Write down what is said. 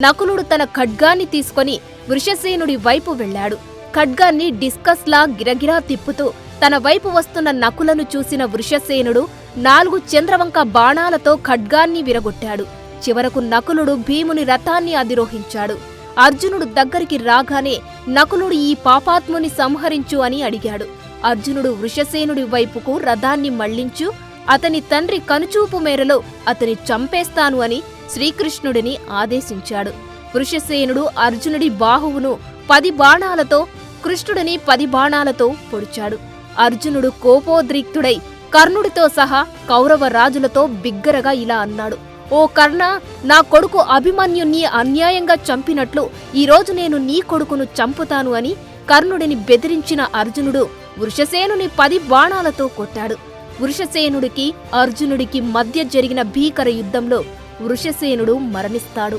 నకులుడు తన ఖడ్గాన్ని తీసుకొని వృషసేనుడి వైపు వెళ్లాడు. ఖడ్గాన్ని డిస్కస్లా గిరగిరా తిప్పుతూ తన వైపు వస్తున్న నకులను చూసిన వృషసేనుడు 4 చంద్రవంక బాణాలతో ఖడ్గాన్ని విరగొట్టాడు. చివరకు నకులుడు భీముని రథాన్ని అధిరోహించాడు. అర్జునుడు దగ్గరికి రాగానే నకులుడు ఈ పాపాత్ముని సంహరించు అని అడిగాడు. అర్జునుడు వృషసేనుడి వైపుకు రథాన్ని మళ్లించు, అతని తండ్రి కనుచూపు మేరలో అతని చంపేస్తాను అని శ్రీకృష్ణుడిని ఆదేశించాడు. వృషసేనుడు అర్జునుడి బాహువును 10 బాణాలతో, కృష్ణుడిని 10 బాణాలతో పొడిచాడు. అర్జునుడు కోపోద్రిక్తుడై కర్ణుడితో సహా కౌరవ రాజులతో బిగ్గరగా ఇలా అన్నాడు: ఓ కర్ణ, నా కొడుకు అభిమన్యుణ్ణి అన్యాయంగా చంపినట్లు ఈరోజు నేను నీ కొడుకును చంపుతాను అని కర్ణుడిని బెదిరించిన అర్జునుడు వృషసేనుని 10 బాణాలతో కొట్టాడు. వృషసేనుడికి అర్జునుడికి మధ్య జరిగిన భీకర యుద్ధంలో వృషసేనుడు మరణిస్తాడు.